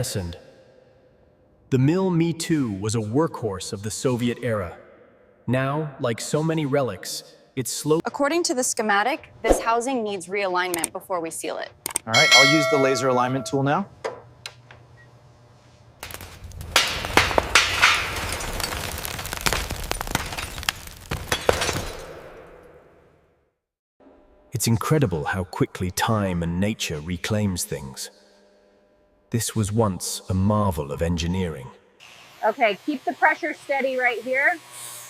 lessened. The Mi-2 was a workhorse of the Soviet era. Now, like so many relics, it's slow. According to the schematic, this housing needs realignment before we seal it. All right, I'll use the laser alignment tool now. It's incredible how quickly time and nature reclaims things. This was once a marvel of engineering. Okay, keep the pressure steady right here.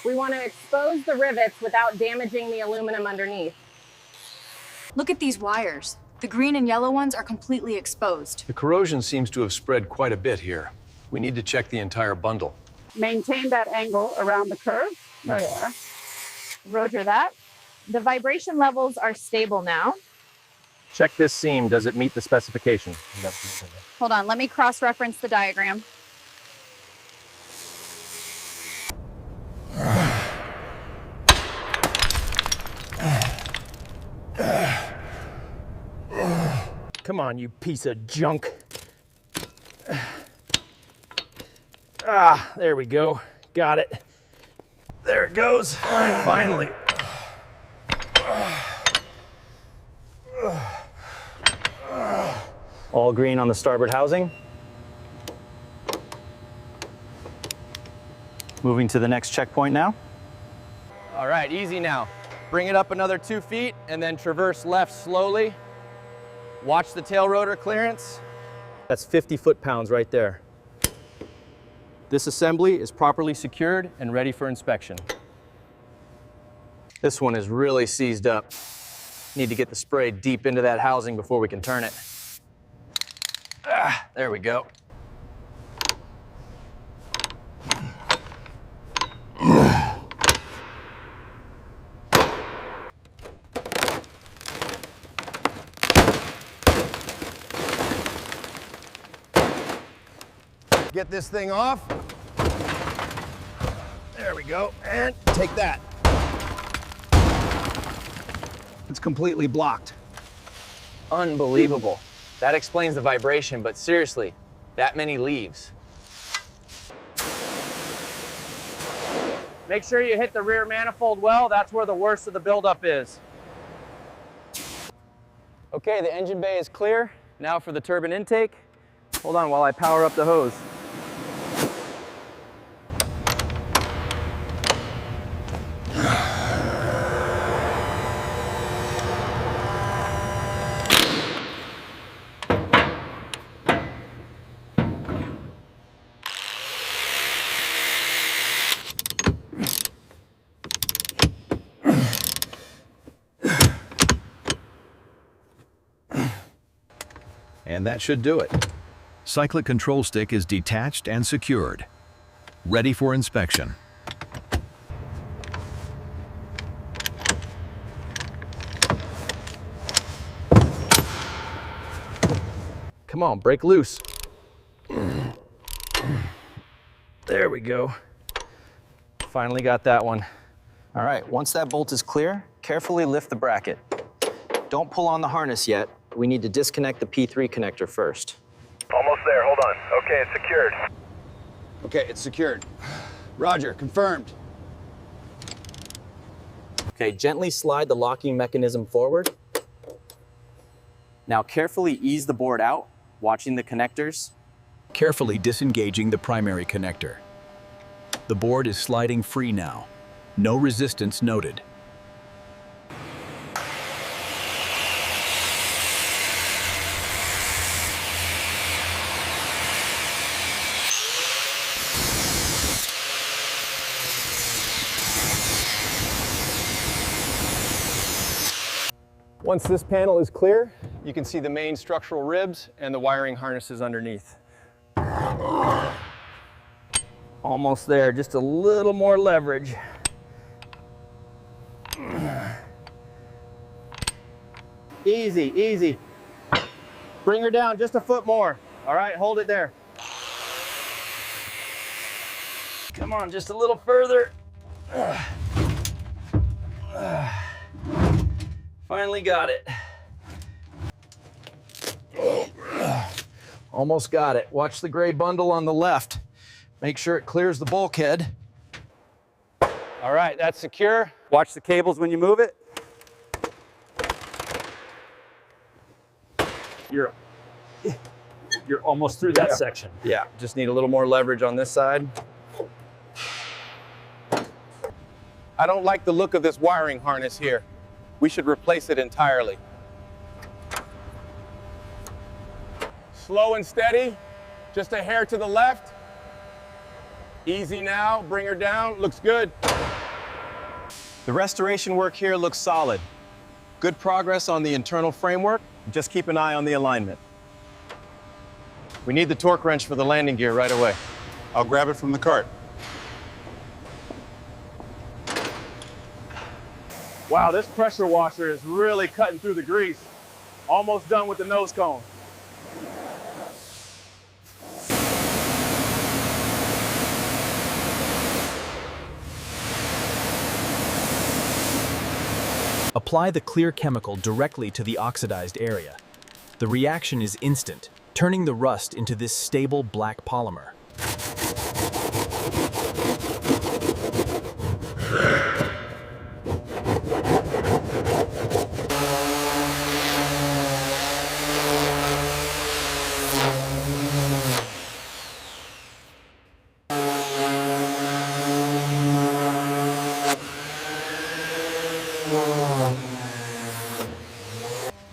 We want to expose the rivets without damaging the aluminum underneath. Look at these wires. The green and yellow ones are completely exposed. The corrosion seems to have spread quite a bit here. We need to check the entire bundle. Maintain that angle around the curve. There you are. Roger that. The vibration levels are stable now. Check this seam. Does it meet the specification? Hold on, let me cross-reference the diagram. Come on, you piece of junk. Ah, there we go. Got it. There it goes. Finally. All green on the starboard housing. Moving to the next checkpoint now. All right, easy now. Bring it up another 2 feet and then traverse left slowly. Watch the tail rotor clearance. That's 50 foot-pounds right there. This assembly is properly secured and ready for inspection. This one is really seized up. Need to get the spray deep into that housing before we can turn it. Ah, there we go. Get this thing off. There we go, and take that. It's completely blocked. Unbelievable. That explains the vibration, but seriously, that many leaves. Make sure you hit the rear manifold well. That's where the worst of the buildup is. Okay, the engine bay is clear. Now for the turbine intake. Hold on while I power up the hose. And that should do it. Cyclic control stick is detached and secured. Ready for inspection. Come on, break loose. There we go. Finally got that one. All right, once that bolt is clear, carefully lift the bracket. Don't pull on the harness yet. We need to disconnect the P3 connector first. Almost there, hold on. Okay, it's secured. Okay, it's secured. Roger, confirmed. Okay, gently slide the locking mechanism forward. Now carefully ease the board out, watching the connectors. Carefully disengaging the primary connector. The board is sliding free now. No resistance noted. Once this panel is clear, you can see the main structural ribs and the wiring harnesses underneath. Almost there, just a little more leverage. Easy, easy. Bring her down just a foot more. All right, hold it there. Come on, just a little further. Finally got it. Almost got it. Watch the gray bundle on the left. Make sure it clears the bulkhead. All right, that's secure. Watch the cables when you move it. You're almost through that section. Yeah, just need a little more leverage on this side. I don't like the look of this wiring harness here. We should replace it entirely. Slow and steady, just a hair to the left. Easy now, bring her down, looks good. The restoration work here looks solid. Good progress on the internal framework. Just keep an eye on the alignment. We need the torque wrench for the landing gear right away. I'll grab it from the cart. Wow, this pressure washer is really cutting through the grease. Almost done with the nose cone. Apply the clear chemical directly to the oxidized area. The reaction is instant, turning the rust into this stable black polymer.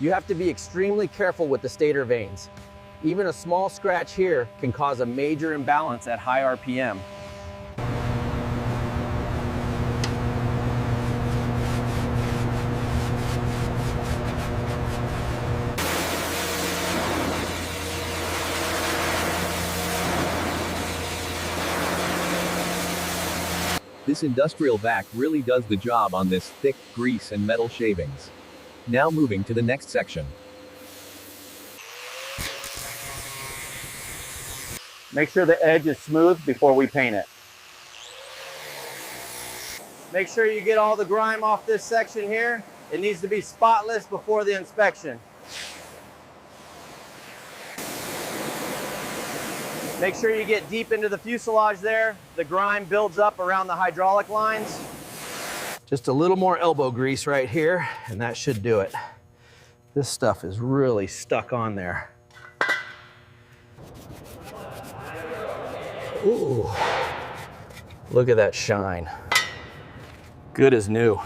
You have to be extremely careful with the stator vanes. Even a small scratch here can cause a major imbalance at high RPM. This industrial vac really does the job on this thick grease and metal shavings. Now moving to the next section. Make sure the edge is smooth before we paint it. Make sure you get all the grime off this section here. It needs to be spotless before the inspection. Make sure you get deep into the fuselage there. The grime builds up around the hydraulic lines. Just a little more elbow grease right here, and that should do it. This stuff is really stuck on there. Ooh, look at that shine. Good as new.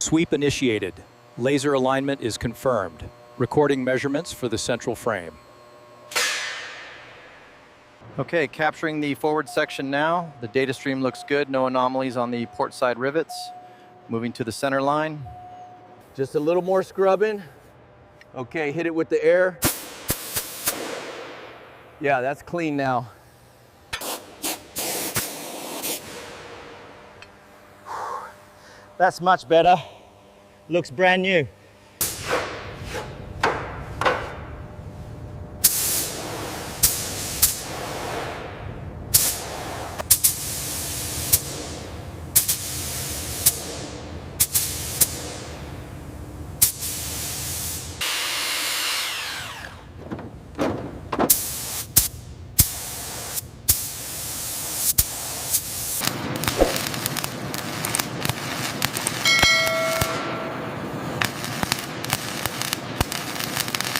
Sweep initiated. Laser alignment is confirmed. Recording measurements for the central frame. Okay, capturing the forward section now. The data stream looks good. No anomalies on the port side rivets. Moving to the center line. Just a little more scrubbing. Okay, hit it with the air. Yeah, that's clean now. That's much better. Looks brand new.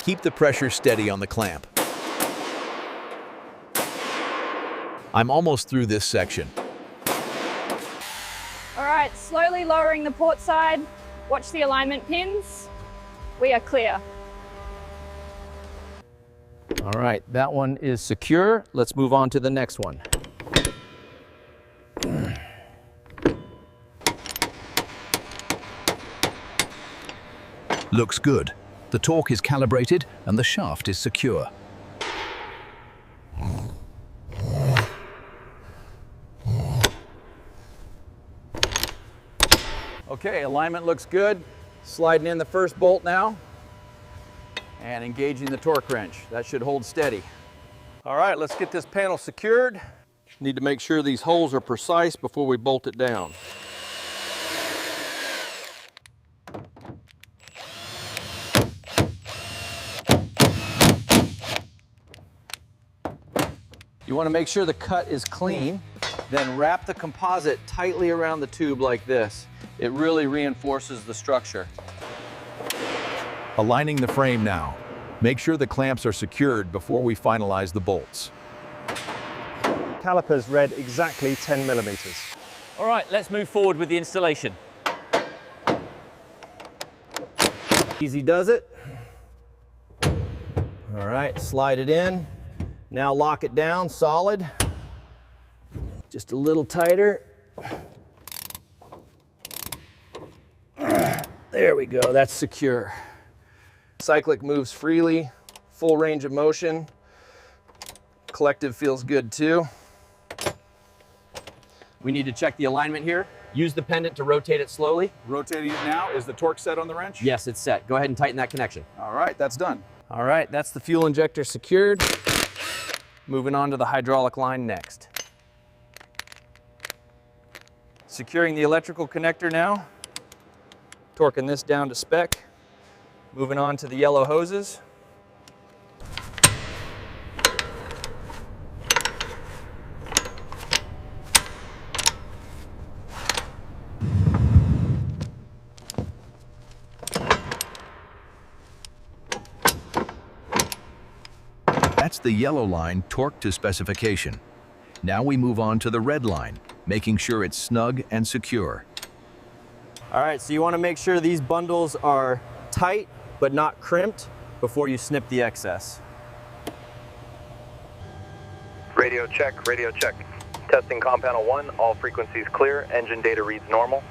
Keep the pressure steady on the clamp. I'm almost through this section. All right, slowly lowering the port side. Watch the alignment pins. We are clear. All right, that one is secure. Let's move on to the next one. Looks good. The torque is calibrated and the shaft is secure. Okay, alignment looks good. Sliding in the first bolt now. and engaging the torque wrench. That should hold steady. All right, let's get this panel secured. Need to make sure these holes are precise before we bolt it down. You want to make sure the cut is clean, then wrap the composite tightly around the tube like this. It really reinforces the structure. Aligning the frame now. Make sure the clamps are secured before we finalize the bolts. Calipers read exactly 10 millimeters. All right, let's move forward with the installation. Easy does it. All right, slide it in. Now lock it down solid. Just a little tighter. There we go, that's secure. Cyclic moves freely, full range of motion. Collective feels good too. We need to check the alignment here. Use the pendant to rotate it slowly. Rotating it now. Is the torque set on the wrench? Yes, it's set. Go ahead and tighten that connection. All right, that's done. All right, that's the fuel injector secured. Moving on to the hydraulic line next. Securing the electrical connector now. Torquing this down to spec. Moving on to the yellow hoses. That's the yellow line torqued to specification. Now we move on to the red line, making sure it's snug and secure. All right, so you want to make sure these bundles are tight but not crimped before you snip the excess. Radio check, radio check. Testing compound 1, all frequencies clear, engine data reads normal.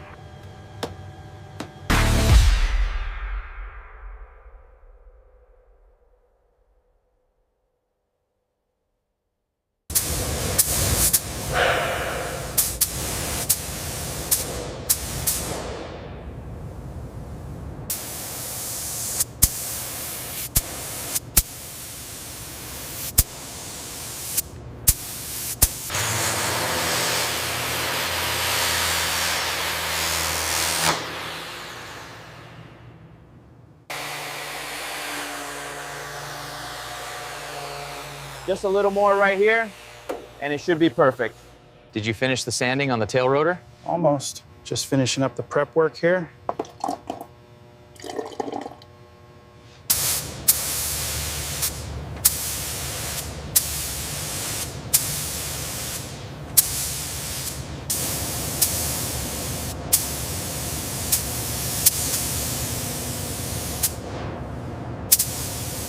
Just a little more right here, and it should be perfect. Did you finish the sanding on the tail rotor? Almost. Just finishing up the prep work here.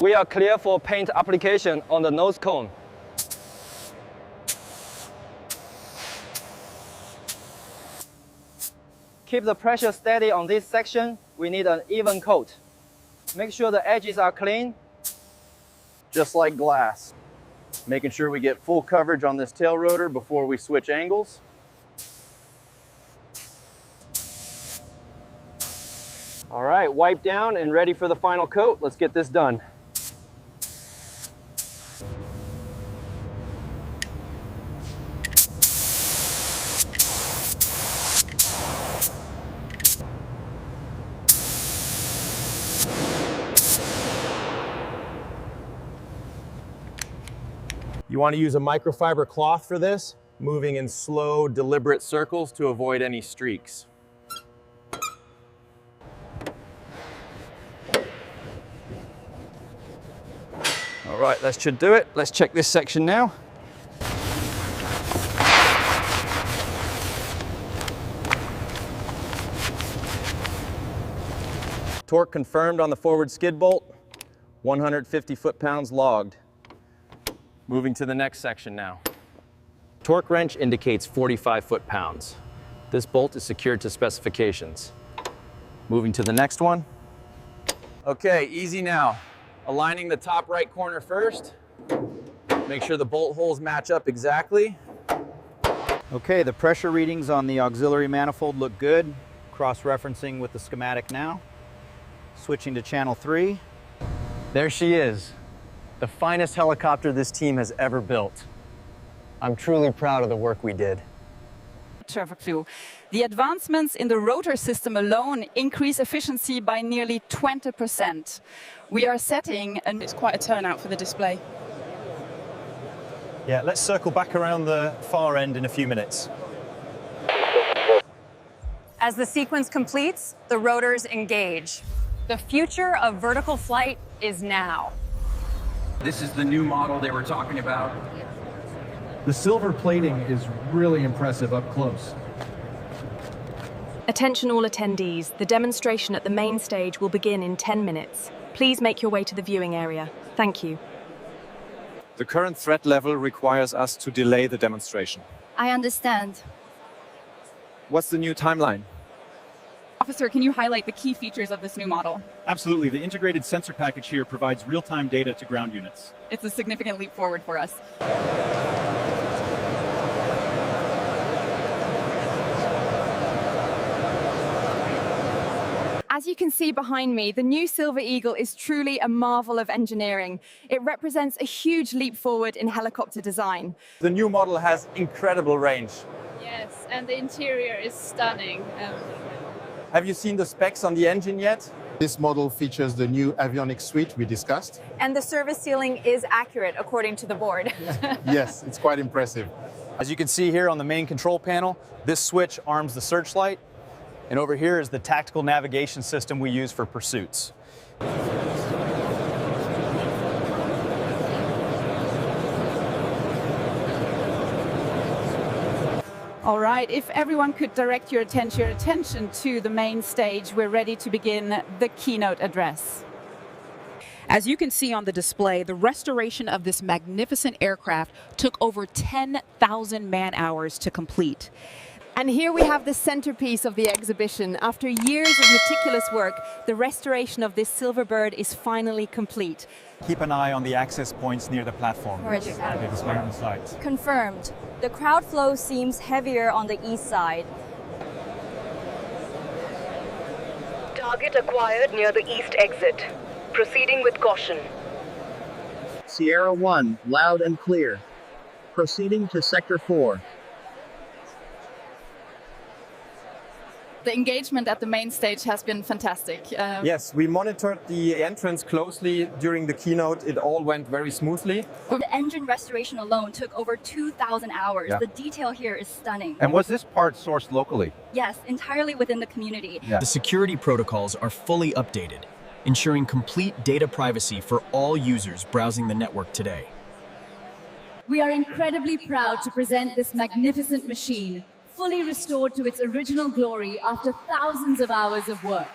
We are clear for paint application on the nose cone. Keep the pressure steady on this section. We need an even coat. Make sure the edges are clean. Just like glass. Making sure we get full coverage on this tail rotor before we switch angles. All right, wipe down and ready for the final coat. Let's get this done. You want to use a microfiber cloth for this, moving in slow, deliberate circles to avoid any streaks. All right, that should do it. Let's check this section now. Torque confirmed on the forward skid bolt, 150 foot-pounds logged. Moving to the next section now. Torque wrench indicates 45 foot-pounds. This bolt is secured to specifications. Moving to the next one. Okay, easy now. Aligning the top right corner first. Make sure the bolt holes match up exactly. Okay, the pressure readings on the auxiliary manifold look good. Cross-referencing with the schematic now. Switching to channel 3. There she is, the finest helicopter this team has ever built. I'm truly proud of the work we did. Trevor Crew. The advancements in the rotor system alone increase efficiency by nearly 20%. We are setting and it's quite a turnout for the display. Yeah, let's circle back around the far end in a few minutes. As the sequence completes, the rotors engage. The future of vertical flight is now. This is the new model they were talking about. The silver plating is really impressive up close. Attention all attendees, the demonstration at the main stage will begin in 10 minutes. Please make your way to the viewing area. Thank you. The current threat level requires us to delay the demonstration. I understand. What's the new timeline? Officer, can you highlight the key features of this new model? Absolutely. The integrated sensor package here provides real-time data to ground units. It's a significant leap forward for us. As you can see behind me, the new Silver Eagle is truly a marvel of engineering. It represents a huge leap forward in helicopter design. The new model has incredible range. Yes, and the interior is stunning. Have you seen the specs on the engine yet? This model features the new avionics suite we discussed. And the service ceiling is accurate, according to the board. Yes, it's quite impressive. As you can see here on the main control panel, this switch arms the searchlight. And over here is the tactical navigation system we use for pursuits. All right, if everyone could direct your attention to the main stage, we're ready to begin the keynote address. As you can see on the display, the restoration of this magnificent aircraft took over 10,000 man-hours to complete. And here we have the centerpiece of the exhibition. After years of meticulous work, the restoration of this silver bird is finally complete. Keep an eye on the access points near the platform. Roger. They display on the slides. Confirmed. The crowd flow seems heavier on the east side. Target acquired near the east exit. Proceeding with caution. Sierra 1, loud and clear. Proceeding to Sector 4. The engagement at the main stage has been fantastic. Yes, we monitored the entrance closely during the keynote. It all went very smoothly. The engine restoration alone took over 2,000 hours. Yeah. The detail here is stunning. And was this part sourced locally? Yes, entirely within the community. The security protocols are fully updated, ensuring complete data privacy for all users browsing the network today. We are incredibly proud to present this magnificent machine, fully restored to its original glory after thousands of hours of work.